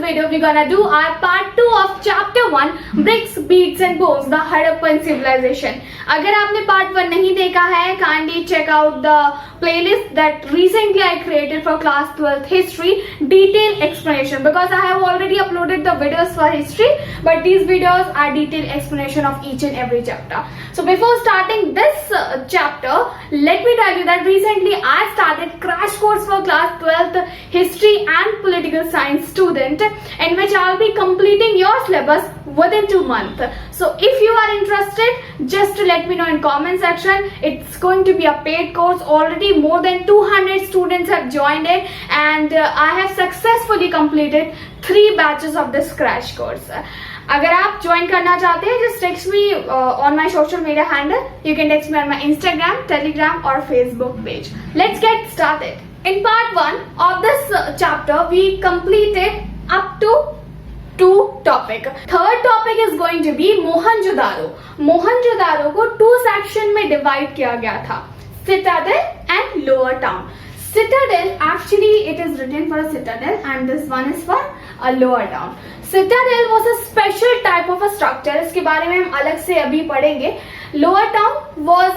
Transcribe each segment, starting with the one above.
video we're gonna do our part 2 of chapter 1 bricks, beads and bones, the Harappan civilization. अगर आपने part 1 नहीं देखा है, kindly check out the playlist that recently I created for class 12th history, detailed explanation, because I have already uploaded the videos for history, but these videos are detailed explanation of each and every chapter. So before starting this chapter, let me tell you that recently I started crash course for class 12th history and political science student, in which I'll be completing your syllabus within 2 months. So if you are interested, just let me know in comment section. It's going to be a paid course. Already more than 200 students have joined it, and I have successfully completed 3 batches of this crash course. अगर आप join करना चाहते हैं, just text me on my social media handle. You can text me on my Instagram, Telegram or Facebook page. Let's get started. In part 1 of this chapter, we completed up to 2 topic. Third topic is going to be Mohenjodaro. Mohenjodaro को 2 section में divide किया गया था, citadel and lower town. Citadel, actually it is written for a citadel and this one is for a lower town. Citadel was a special type of a structure, इसके बारे में हम अलग से अभी पढ़ेंगे. Lower town was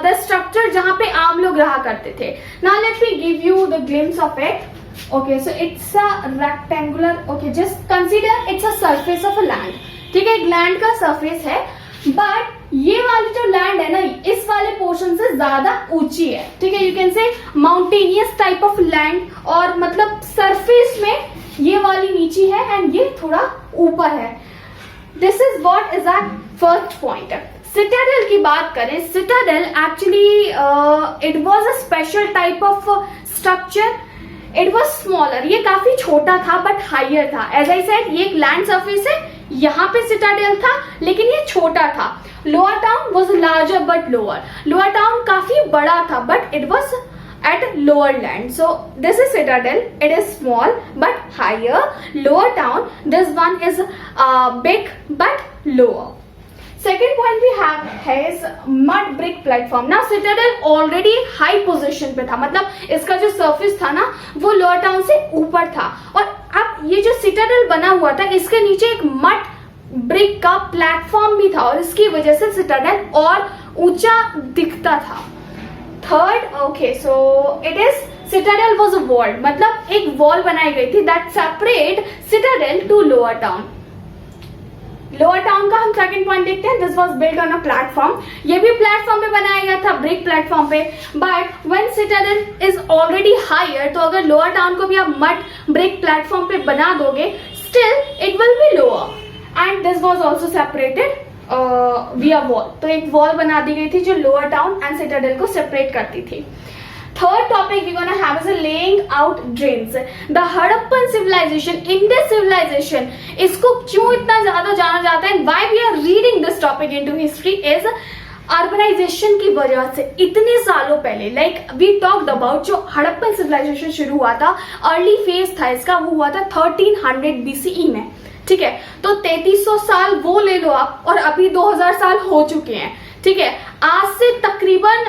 the structure जहाँ पे आम लोग रहा करते थे. Now let me give you the glimpse of it. Okay, so it's a rectangular. Okay, just consider it's a surface of a land. ठीक है, एक लैंड का सरफेस है, बट ये वाली जो लैंड है ना, इस वाले पोर्शन से ज्यादा ऊंची है. ठीक है, यू कैन से माउंटेनियस टाइप ऑफ लैंड, और मतलब सरफेस में ये वाली नीची है एंड ये थोड़ा ऊपर है. This is what is our first point. Citadel की बात करें, citadel actually it was a special type of structure. It was smaller, ये काफी छोटा था बट हायर था. एज आई सेड, ये एक लैंड सरफेस है, यहाँ पे सिटाडेल था लेकिन ये छोटा था. Lower town was larger but lower. Lower town काफी बड़ा था but it was at lower land. So this is citadel, it is small but higher. Lower town, this one is big but lower. Second point we have is mud brick platform. Now citadel already high position पे था, मतलब इसका जो surface था ना वो lower town से ऊपर था, और अब ये जो citadel बना हुआ था इसके नीचे एक mud brick का प्लेटफॉर्म भी था, और इसकी वजह से citadel और ऊंचा दिखता था. Third, okay, so it is citadel was a wall, मतलब एक वॉल बनाई गई थी that separate citadel to lower town. Lower town का हम सेकंड पॉइंट देखते हैं. This was built on a platform. ये भी प्लेटफॉर्म पे बनाया गया था, ब्रिक प्लेटफॉर्म पे, but when citadel is already higher, तो अगर लोअर टाउन को भी आप मड ब्रिक प्लेटफॉर्म पे बना दोगे, still it will be lower. And this was also separated via wall. तो एक वॉल बना दी गई थी जो लोअर टाउन एंड सिटाडेल को सेपरेट करती थी. Third topic we gonna have is a laying out drains. The Harappan civilisation, Indus civilisation, इसको क्यों इतना ज्यादा जाना जाता है, why we are reading this topic into history, is urbanisation की वजह से. इतने सालों पहले, लाइक वी टॉक्ड अबाउट, जो हड़प्पन सिविलाइजेशन शुरू हुआ था, अर्ली फेज था इसका, वो हुआ था 1300 BCE में. ठीक है, तो 3300 साल वो ले लो आप, और अभी 2000 साल हो चुके हैं. ठीक है, आज से तकरीबन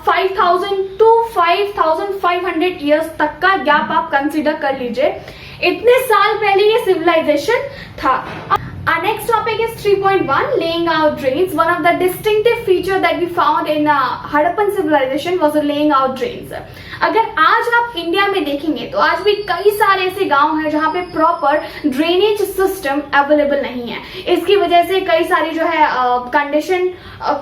5000 to 5500 ईयर्स तक का गैप आप कंसीडर कर लीजिए. इतने साल पहले ये सिविलाइजेशन था. Our next topic is 3.1, laying out drains. One of the distinctive feature that we found in Harappan civilization was the laying out drains. अगर आज आप इंडिया में देखेंगे तो आज भी कई सारे ऐसे गांव हैं जहाँ पे प्रॉपर ड्रेनेज सिस्टम अवेलेबल नहीं है. इसकी वजह से कई सारी जो है कंडीशन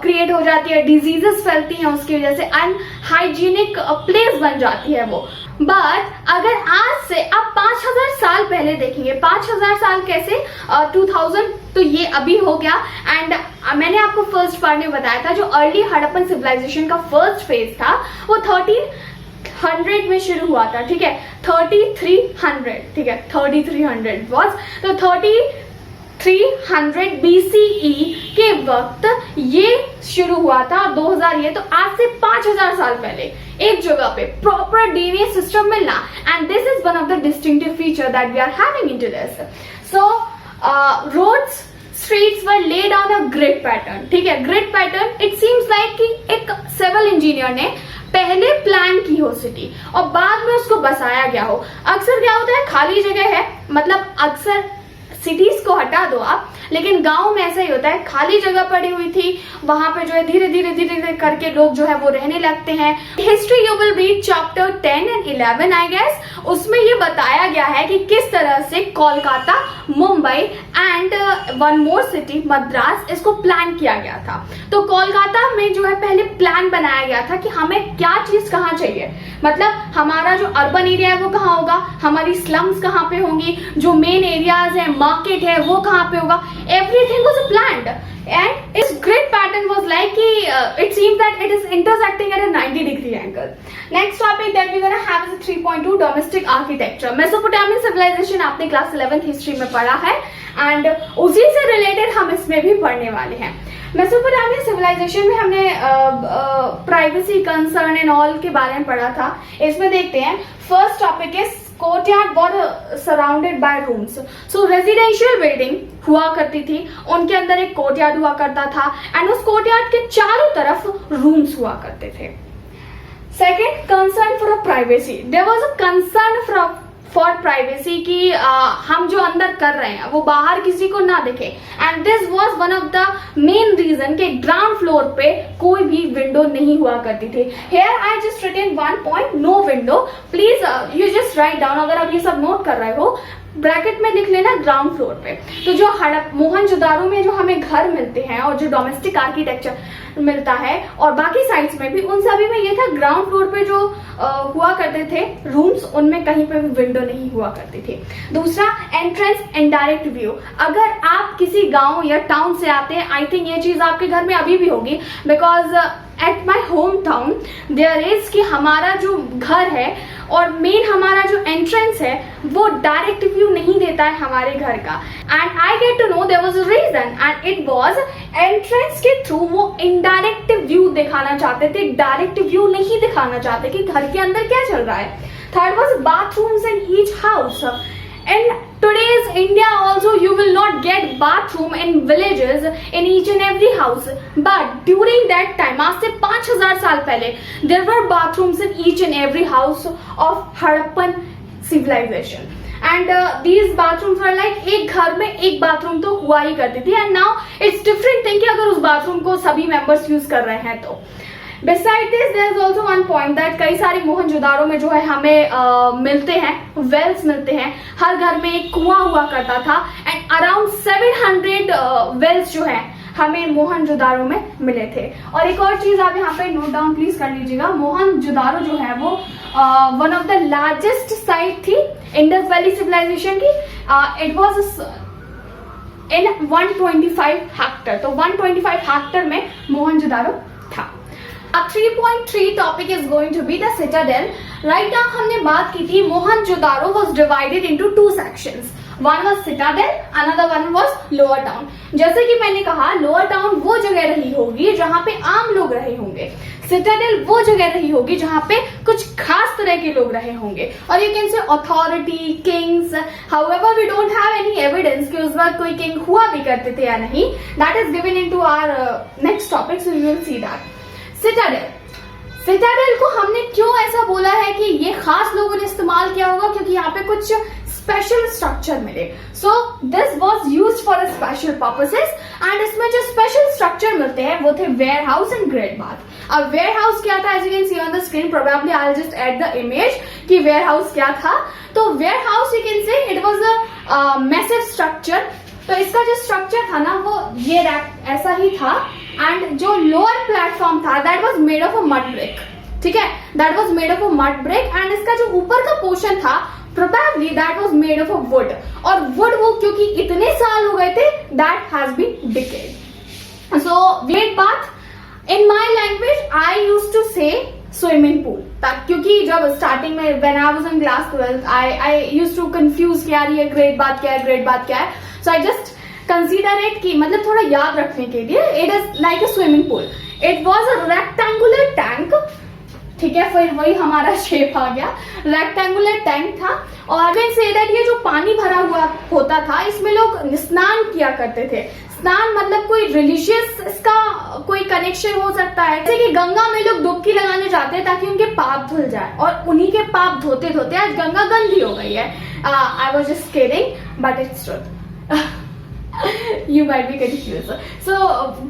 क्रिएट हो जाती है, डिजीजेस फैलती हैं, उसकी वजह से अनहाइजीनिक प्लेस बन जाती है वो. बट अगर आज से आप 5000 साल पहले देखेंगे, 5000 साल कैसे, 2000, तो ये अभी हो गया. एंड मैंने आपको फर्स्ट पार्ट में बताया था जो अर्ली हड़प्पन सिविलाइजेशन का फर्स्ट फेज था वो 1300 में शुरू हुआ था. ठीक है, 3300, ठीक है, 3300 वॉज, तो 3300 BCE के वक्त ये शुरू हुआ था. 2000 ये, तो आज से 5000 साल पहले एक जगह पे प्रॉपर ड्रेनेज सिस्टम मिलना, and this is one of the distinctive feature that we are having into this. So roads, streets were laid on a grid pattern. ठीक है, grid pattern, it seems like कि एक civil engineer ने पहले plan की हो city और बाद में उसको बसाया गया हो। अक्सर क्या होता है, खाली जगह है, मतलब अक्सर सिटीज को हटा दो आप, लेकिन गांव में ऐसा ही होता है, खाली जगह पड़ी हुई थी, वहां पे जो है धीरे धीरे करके लोग जो है वो रहने लगते हैं। History you will read chapter 10 and 11 I guess, उसमें ये बताया गया है कि किस तरह से Kolkata, Mumbai and one more city Madras इसको प्लान किया गया था। तो कोलकाता में जो है पहले प्लान बनाया गया था कि हमें क्या चीज कहाँ चाहिए, मतलब हमारा जो अर्बन एरिया है वो कहाँ होगा, हमारी स्लम्स कहाँ पे होंगी, जो मेन एरियाज है, मार्केट है वो कहाँ पे होगा, everything was planned and its grid pattern was like it seems that it is intersecting at a 90-degree angle. Next topic that we're gonna have is 3.2 domestic architecture. Mesopotamian civilization आपने class 11th history में पढ़ा है and उसी से related हम इसमें भी पढ़ने वाले हैं। मेसोपोटामियन सिविलाइजेशन में हमने प्राइवेसी कंसर्न एंड ऑल के बारे में पढ़ा था। इसमें देखते हैं, first topic is courtyard were surrounded by rooms. So residential building हुआ करती थी, उनके अंदर एक कोर्टयार्ड हुआ करता था एंड उस कोर्टयार्ड के चारों तरफ रूम्स हुआ करते थे। Second, concern for privacy. There was a concern for privacy कि हम जो अंदर कर रहे हैं वो बाहर किसी को ना दिखे and this was one of the main reason के ग्राउंड फ्लोर पे कोई भी विंडो नहीं हुआ करती थी। Here I just written 1 point, no window. Please you just write down, अगर आप ये सब नोट कर रहे हो ब्रैकेट में लिख लेना ग्राउंड फ्लोर पे। तो जो मोहनजोदारो में जो हमें घर मिलते हैं और जो डोमेस्टिक आर्किटेक्चर मिलता है और बाकी साइट्स में भी, उन सभी में ये था ग्राउंड फ्लोर पे जो हुआ करते थे रूम्स, उनमें कहीं पे भी विंडो नहीं हुआ करती थी। दूसरा, एंट्रेंस एंड डायरेक्ट व्यू। अगर आप किसी गांव या टाउन से आते हैं, आई थिंक ये चीज आपके घर में अभी भी होगी, because at my home town there is कि हमारा जो घर है और मेन हमारा जो एंट्रेंस है वो डायरेक्ट व्यू नहीं देता है हमारे घर का। And I get to know there was a reason and it was entrance के थ्रू वो इनडायरेक्ट व्यू दिखाना चाहते थे, डायरेक्ट व्यू नहीं दिखाना चाहते कि घर के अंदर क्या चल रहा है। Third was bathrooms in each house. In today's India also you will not get bathroom in villages in each and every house, but during that time, आज से 5000 साल पहले, there were bathrooms in each and every house of Harappan civilization. And these bathrooms were like एक घर में एक bathroom तो हुआ ही करती थी। And now it's different thing कि अगर उस बाथरूम को सभी मेंबर्स यूज कर रहे हैं तो। Besides this, there is also one point that कई सारे मोहनजोदारो में जो है हमें मिलते हैं, वेल्स मिलते हैं। हर घर में एक कुआं हुआ करता था एंड अराउंड 700 वेल्स जो है हमें मोहनजोदारो में मिले थे। और एक और चीज आप यहाँ पे नोट डाउन प्लीज कर लीजिएगा, मोहनजोदारो जो है वो one of the largest site थी इंडस वैली सिविलाइजेशन की। इट वॉज इन 125 हेक्टर, तो 125 हेक्टर में मोहनजोदारो था। 3.3 topic is going to be the citadel. Right now हमने बात की थी Mohenjodaro was divided into 2 sections, one was citadel, another one was lower town. जैसे कि मैंने कहा, लोअर टाउन वो जगह रही होगी जहां पे आम लोग रहे होंगे, सिटाडेल वो जगह रही होगी जहां पे कुछ खास तरह के लोग रहे होंगे। और you can say authority, kings, however we don't have any evidence कि उस वक्त कोई किंग हुआ भी करते थे या नहीं। That is given into our next topic, so you will see that. Citadel को हमने क्यों ऐसा बोला है कि ये खास लोगों ने इस्तेमाल किया होगा, क्योंकि यहाँ पे कुछ स्पेशल स्ट्रक्चर मिले। So this was used for special purposes and इसमें जो स्पेशल स्ट्रक्चर मिलते हैं वो थे warehouse and great bath. अब वेयर हाउस क्या था, as you can see on the screen, probably I will just add the image कि वेयर हाउस क्या था। तो warehouse you can say it was a massive structure. तो इसका जो स्ट्रक्चर था ना वो ये ऐसा ही था एंड जो लोअर प्लेटफॉर्म था that was made of a mud brick, ठीक है, that was made of a mud brick and इसका जो ऊपर का पोर्शन था probably that was made of a wood. और वुड वो क्योंकि इतने साल हो गए थे that has been decayed. So great bath in my language I used to say swimming pool, क्योंकि जब स्टार्टिंग में when I was in class 12 I used to confuse कि यार ये ग्रेट बाथ क्या है, ग्रेट बाथ क्या है। सो आई जस्ट कंसीडर इट कि मतलब थोड़ा याद रखने के लिए, it is like a swimming pool. It was a rectangular tank, ठीक है, फिर वही हमारा शेप आ गया, रेक्टेंगुलर टैंक था। और से दैट ये जो पानी भरा हुआ होता था इसमें लोग स्नान किया करते थे। स्नान मतलब कोई रिलीजियस इसका कोई कनेक्शन हो सकता है, जैसे कि गंगा में लोग डुबकी लगाने जाते हैं ताकि उनके पाप धुल जाए, और उन्हीं के पाप धोते धोते आज गंगा गंदी हो गई है. I was just kidding but it's true. You might be confused. So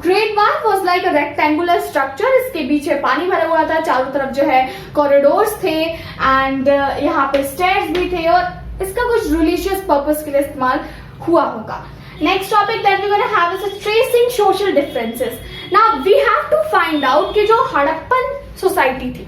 Great Bath was like a rectangular structure. इसके पीछे पानी भरा हुआ था, चारों तरफ जो है कॉरिडोर्स थे, एंड यहाँ पे स्टेयर्स भी थे, और इसका कुछ रिलीजियस पर्पस के लिए इस्तेमाल हुआ होगा. Next topic that we're going to have is tracing social differences. Now we have to find out कि जो हड़प्पन सोसाइटी थी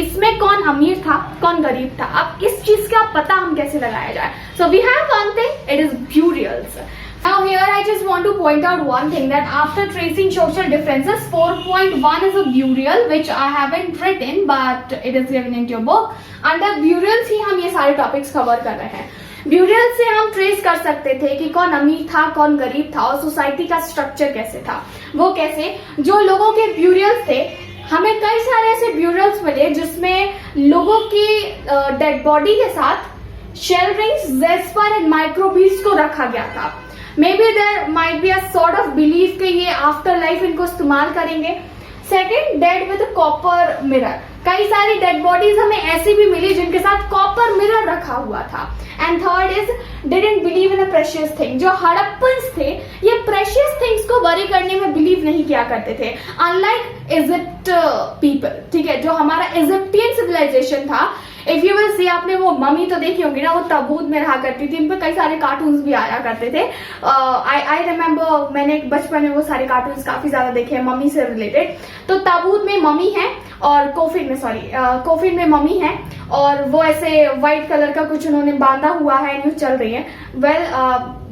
इसमें कौन अमीर था कौन गरीब था. अब इस चीज का पता हम कैसे लगाया जाए. So we have one thing, it is burials. Now here I just want to point out one thing, that after tracing social differences, 4.1 is a burial which I haven't written but it is given into your book. Under burials ही हम ये सारे topics cover कर रहे हैं. Burial से हम trace कर सकते थे कि कौन अमीर था कौन गरीब था, और सोसाइटी का स्ट्रक्चर कैसे था. वो कैसे, जो लोगों के ब्यूरियल्स थे, हमें कई सारे ऐसे ब्यूरियल्स मिले जिसमें लोगों की डेड बॉडी के साथ shell rings, jasper and microbeads को रखा गया था. Maybe there might be a sort of belief कि ये आफ्टर लाइफ इनको इस्तेमाल करेंगे. Second, dead with copper mirror. कई सारी डेड बॉडीज हमें ऐसी भी मिली जिनके साथ कॉपर मिरर रखा हुआ था. And third is didn't believe in a precious thing. जो हड़प्पन्स थे ये प्रेशियस थिंग्स को बरी करने में बिलीव नहीं किया करते थे, अनलाइक इजिप्ट पीपल. ठीक है, जो हमारा इजिप्टियन सिविलाइजेशन था, इफ यू विल सी, आपने वो मम्मी तो देखी होंगी ना, वो ताबूत में रहा करती थी, इन पे कई सारे कार्टून्स भी आया करते थे. आई रिमेम्बर मैंने बचपन में वो सारे कार्टून्स काफी ज्यादा देखे हैं मम्मी से रिलेटेड. तो ताबूत में मम्मी है और कोफिन में मम्मी है, और वो ऐसे व्हाइट कलर का कुछ उन्होंने बांधा हुआ है, न्यूज चल रही है. Well,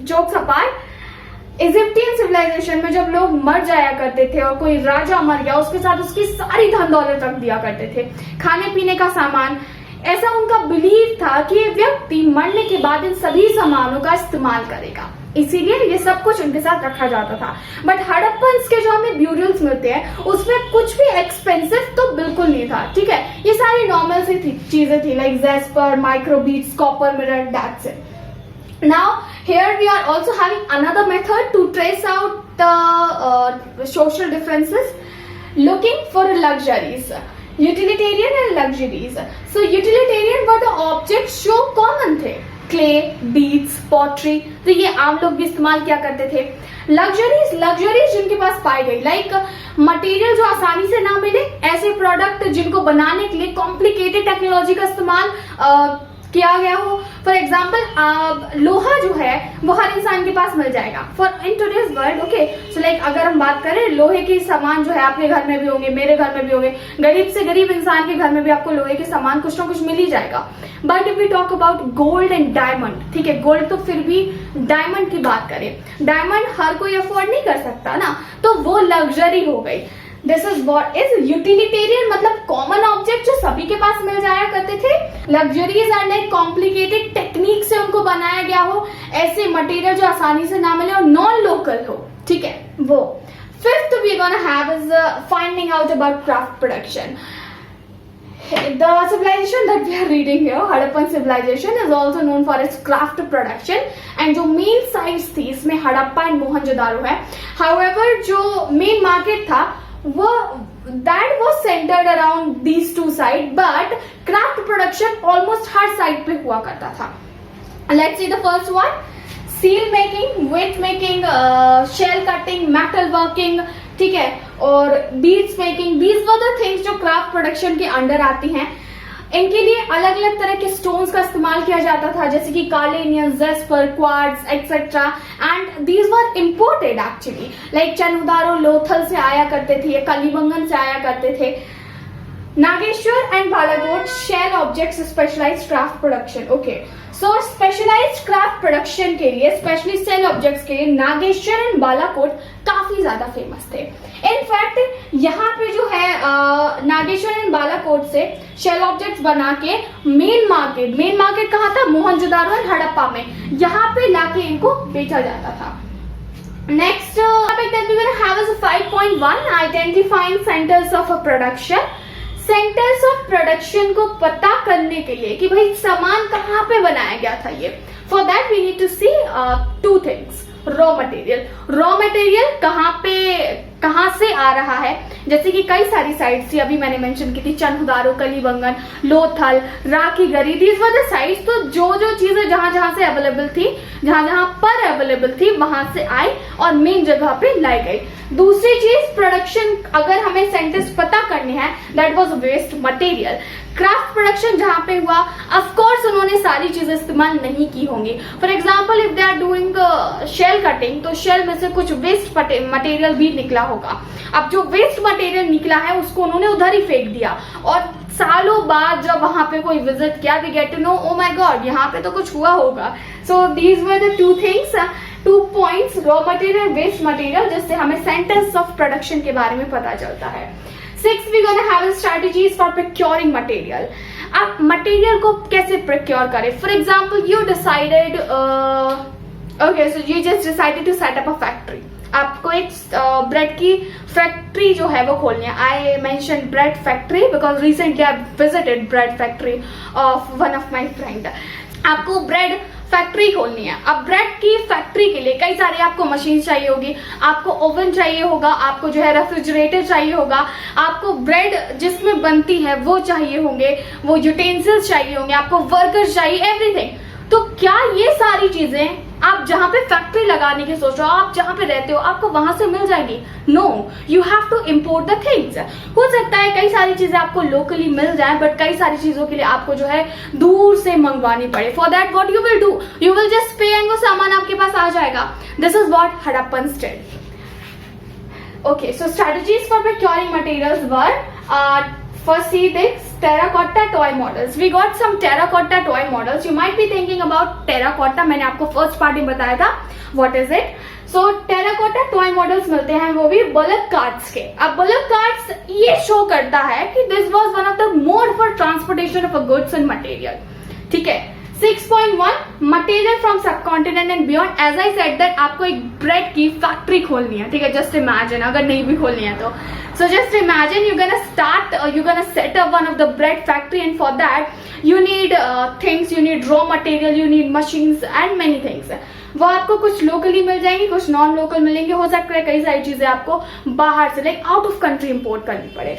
jokes apart, Egyptian civilization में जब लोग मर जाया करते थे और कोई राजा मर गया, उसके साथ उसकी सारी धन दौलत रख दिया करते थे, खाने पीने का सामान. ऐसा उनका बिलीव था कि ये व्यक्ति मरने के बाद इन सभी सामानों का इस्तेमाल करेगा, इसीलिए ये सब कुछ उनके साथ रखा जाता था. बट हड़प्पन्स के जो हमें ब्यूरियल्स मिलते हैं उसमें कुछ भी एक्सपेंसिव तो बिल्कुल नहीं था. ठीक है, ये सारी नॉर्मल सी चीजें थी, like Jasper, microbeads, copper mirror, that's it. Now here we are also having another method to trace out the social differences, looking for luxuries, utilitarian and luxuries. So utilitarian were the objects जो common थे, clay, beads, pottery, तो ये आम लोग भी इस्तेमाल किया करते थे. लग्जरीज जिनके पास पाई गई, लाइक मटेरियल जो आसानी से ना मिले, ऐसे प्रोडक्ट जिनको बनाने के लिए कॉम्प्लिकेटेड टेक्नोलॉजी का इस्तेमाल किया गया हो. फॉर एग्जाम्पल, लोहा जो है वो हर इंसान के पास मिल जाएगा for in today's world. Okay, so like अगर हम बात करें, लोहे के सामान जो है आपके घर में भी होंगे, मेरे घर में भी होंगे, गरीब से गरीब इंसान के घर में भी आपको लोहे के सामान कुछ ना कुछ मिल ही जाएगा. But if we talk about gold and diamond, ठीक है, गोल्ड तो फिर भी, डायमंड की बात करें, डायमंड हर कोई अफोर्ड नहीं कर सकता ना, तो वो लग्जरी हो गई. This is what is utilitarian, मतलब कॉमन ऑब्जेक्ट जो सभी के पास मिल जाया करते थे. Luxuries are like complicated technique से उनको बनाया गया हो, ऐसे मटेरियल जो आसानी से ना मिले और नॉन लोकल हो. ठीक है, वो. Fifth we gonna have is finding out about craft production. The civilization that we are reading here, Harappan civilization, is also known for its craft production. And जो main sites थी इसमें Harappa and Mohenjodaro है. However, जो main market था वो that was centered around these two sites, but craft production almost her site पे हुआ करता था. Let's see the first one. Seal making, weight making, shell cutting, metal working, ठीक है, और beads making. These were the things जो craft production के under आती हैं. इनके लिए अलग अलग तरह के स्टोन्स का इस्तेमाल किया जाता था, जैसे कि carnelian, jasper, quartz etcetera, and these were imported actually. Like Chanhudaro Lothal से आया करते थे, कलीबंगन से आया करते थे. Nageshwar and Balakot shell objects specialised craft production. Okay, so specialised craft production के लिए, स्पेशली सेल ऑब्जेक्ट्स के लिए मागेश्वर एंड बालाकोट काफी ज्यादा फेमस थे. इनफैक्ट यहाँ पे जो है नागेश्वर एंड बालाकोट से शेल ऑब्जेक्ट्स बना के मेन मार्केट कहाँ था, मोहनजोदारो एंड हड़प्पा में, यहाँ पे लाके इनको बेचा जाता था. Next topic that we will have is 5.1 identifying centres of production. Centres of production को पता करने के लिए कि भाई सामान कहाँ पे बनाया गया था ये, for that we need to see two things. Raw material. Raw material कहाँ से आ रहा है, जैसे कि कई सारी साइट्स थी, अभी मैंने मेंशन की थी, चंदुदारो, कलीबंगन, लोथल, राखी गरी, दीज वर द साइट्स। तो जो चीजें जहां से अवेलेबल थी, जहां पर अवेलेबल थी, वहां से आई और मेन जगह पे लाई गई। दूसरी चीज प्रोडक्शन, अगर हमें सेंटेंस पता करनी है, that was waste material. Craft production जहां पे हुआ, ऑफ कोर्स उन्होंने सारी चीजें इस्तेमाल नहीं की होंगी। For example if they are doing shell cutting, तो शेल में से कुछ वेस्ट मटेरियल भी निकला होगा। अब जो वेस्ट मटेरियल निकला है उसको उन्होंने उधर ही फेंक दिया, और सालों बाद जब वहां पे कोई विजिट किया, they get to know, oh my god, यहाँ पे तो कुछ हुआ होगा। So these were the two things, 2 points, raw material, waste material, जिससे हमें सेंटेंस ऑफ प्रोडक्शन के बारे में पता चलता है। 6 we gonna have strategies for procuring material. आप मटेरियल को कैसे प्रोक्योर करें? For example you decided, okay, so you just decided to set up a factory. आपको एक ब्रेड की फैक्ट्री जो है वो खोलनी है। I mention bread factory because recently I visited bread factory of one of my friend. आपको bread factory खोलनी है। अब ब्रेड की फैक्ट्री के लिए कई सारे आपको मशीन चाहिए होगी, आपको ओवन चाहिए होगा, आपको जो है रेफ्रिजरेटर चाहिए होगा, आपको ब्रेड जिसमें बनती है वो चाहिए होंगे, वो यूटेंसिल्स चाहिए होंगे, आपको वर्कर्स चाहिए, एवरीथिंग। तो क्या ये सारी चीजें आप जहां पे फैक्ट्री लगाने की सोच रहे हो, आप जहां पे रहते हो, आपको वहां से मिल जाएगी? No, you have to import the things. हो सकता है कई सारी चीजें आपको लोकली मिल जाए, बट कई सारी चीजों के लिए आपको जो है दूर से मंगवानी पड़े। For that what you will do, you will just पे एंड वो सामान आपके पास आ जाएगा। This is what Harappan did. Okay, so strategies for procuring materials were, first see this terracotta toy models. We got some terracotta toy models. You might be thinking about terracotta. मैंने आपको first part में बताया था what is it. So terracotta toy models मिलते हैं, वो भी bullock carts के। अब बुलक कार्ट्स ये शो करता है कि this was one of the mode for transportation of a goods and material. ठीक है। 6.1 material from subcontinent and beyond. As I said that आपको एक ब्रेड की फैक्ट्री खोलनी है, ठीक है। जस्ट इमेजिन, अगर नहीं भी खोलनी है तो, so just imagine you gonna set up one of the bread factory, and for that you need things, you need raw material, you need machines and many things. वो आपको कुछ लोकली मिल जाएंगी, कुछ नॉन लोकल मिलेंगे। हो सकता है कई सारी चीजें आपको बाहर से, like out of country import करनी पड़े।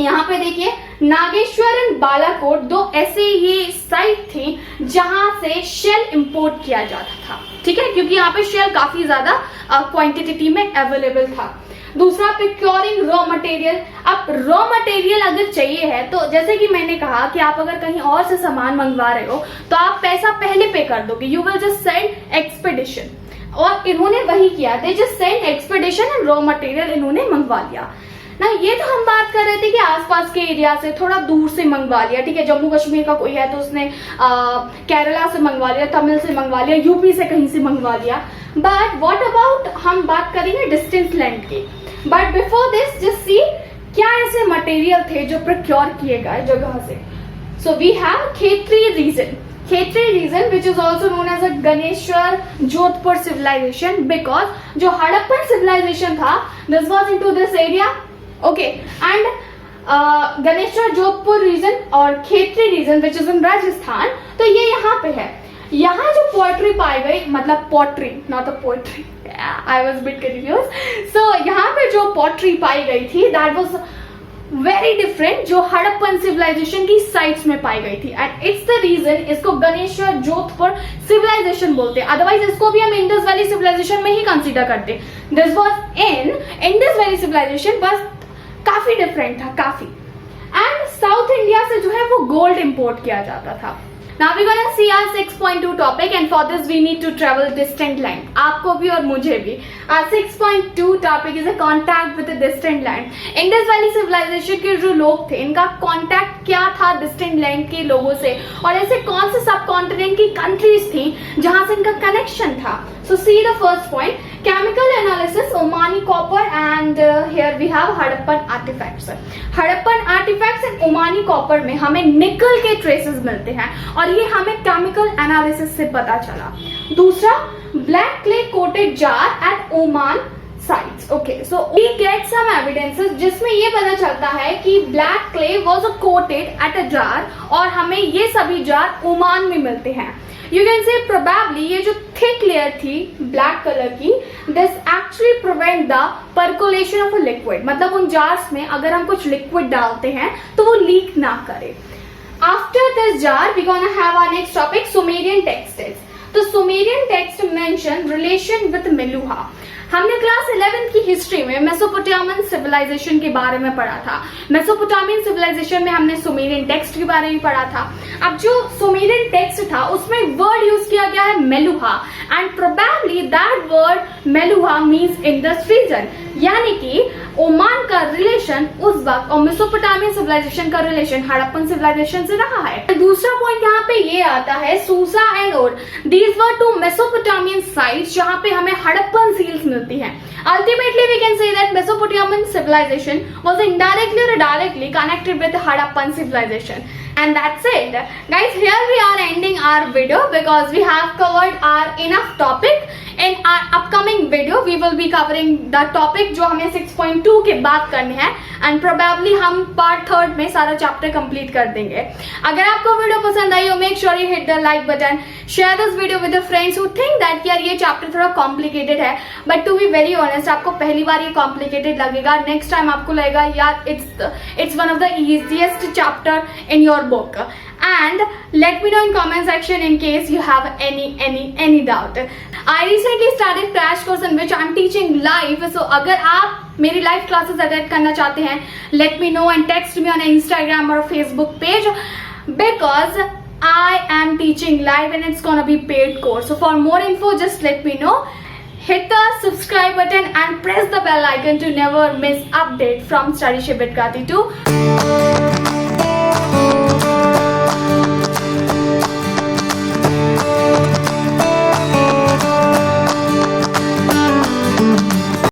यहाँ पे देखिए नागेश्वर एंड बालाकोट, 2 ऐसे ये साइट थी जहां से शेल इंपोर्ट किया जाता था, ठीक है, क्योंकि यहाँ पे शेल काफी ज्यादा क्वांटिटी में अवेलेबल था। दूसरा प्रोक्योरिंग रॉ मटेरियल। अब रॉ मटेरियल अगर चाहिए है तो जैसे कि मैंने कहा कि आप अगर कहीं और से सामान मंगवा रहे हो तो आप पैसा पहले पे कर दोगे, you will just send expedition, और इन्होंने वही किया, they just send expedition and raw material इन्होंने मंगवा लिया ना। ये तो हम बात कर रहे थे कि आसपास के एरिया से थोड़ा दूर से मंगवा लिया, ठीक है। जम्मू कश्मीर का कोई है तो उसने केरला से मंगवा लिया, तमिल से मंगवा लिया, यूपी से कहीं से मंगवा लिया। बट व्हाट अबाउट, हम बात करेंगे डिस्टेंस लैंड की। But before this just see क्या ऐसे मटेरियल थे जो प्रोक्योर किए गए जगह से। So we have Khetri region which is also known as a Ganeshwar Jodhpur civilization, because जो हड़प्पन civilization था this was into this area, okay, and Ganeshwar Jodhpur region और Khetri region which is in Rajasthan, तो ये यहाँ पे है। यहाँ जो पोएट्री पाई गई, मतलब pottery, not a poetry, I was bit confuse. सो यहाँ पे जो पोट्री पाई गई थी दैट वाज वेरी डिफरेंट जो हड़प्पन सिविलाइजेशन की साइट्स में पाई गई थी, एंड इट्स द रीजन इसको गणेश्वर जोधपुर सिविलाइजेशन बोलते हैं। अदरवाइज इसको भी हम इंडस वैली सिविलाइजेशन में ही कंसीडर करते। This was in Indus valley civilization, बस काफी डिफरेंट था, काफी। एंड साउथ इंडिया से जो है वो गोल्ड इंपोर्ट किया जाता था। Now we're gonna see our 6.2 topic, and for this we need to travel distant land. आपको भी और मुझे भी। Our 6.2 topic is a contact with a distant land. Indus Valley Civilization के जो लोग थे, इनका contact क्या था distant land के लोगों से, और ऐसे कौन से सब कॉन्टिनेंट की कंट्रीज थी जहां से इनका कनेक्शन था। So see the first point, chemical analysis, Omani copper, and here we have Harappan artifacts. Harappan artifacts and Omani copper में हमें निकल के ट्रेसेस मिलते हैं, और ये हमें केमिकल एनालिसिस से पता चला। दूसरा, black clay coated jar at Oman sites. Okay, so we get some evidences जिसमें ये पता चलता है कि black clay was coated at a jar, और हमें ये सभी जार ओमान में मिलते हैं। यू कैन से प्रोबेबली ये जो थिक लेयर थी ब्लैक कलर की, this actually prevent the percolation of a liquid, मतलब उन जार्स में अगर हम कुछ लिक्विड डालते हैं तो वो लीक ना करे। After this jar we gonna have our next topic Sumerian texts. तो Sumerian text mention relation with Meluha. हमने क्लास 11 की हिस्ट्री में मेसोपोटामियन सिविलाइजेशन के बारे में पढ़ा था। मेसोपोटामियन सिविलाइजेशन में हमने सुमेरियन टेक्स्ट के बारे में पढ़ा था। अब जो सुमेरियन टेक्स्ट था उसमें वर्ड यूज किया गया है Meluha, and probably that word Meluha means Indus region, यानी कि ओमान का रिलेशन उस वक्त और मेसोपोटामियन सिविलाइजेशन का रिलेशन हड़प्पन सिविलाइजेशन से रहा है। दूसरा पॉइंट यहाँ पे ये आता है Susa and Ur, these were two Mesopotamian sites जहाँ पे हमें हड़प्पन सील्स मिलती हैं। Ultimately, we can say that Mesopotamian civilization was indirectly or directly connected with Harappan civilization. And that's it. Guys, here we are ending our video because we have covered our enough topic. In our upcoming video, we will be covering the topic जो हमें 6.2 के बाद करने हैं, and probably हम part 3 में सारा chapter complete कर देंगे। अगर आपको वीडियो पसंद आई हो, make sure you hit the like button, share this video with the friends who think that यार ये chapter थोड़ा complicated है, but to be very honest आपको पहली बार ये complicated लगेगा, next time आपको लगेगा यार it's one of the easiest chapter in your book. And let me know in comment section in case you have any doubt. I recently started crash course in which I'm teaching live, so अगर आप मेरी live classes attend करना चाहते हैं, let me know and text me on Instagram or Facebook page because I am teaching live and it's gonna be paid course. So for more info, just let me know. Hit the subscribe button and press the bell icon to never miss update from Study Ship with Krati 2.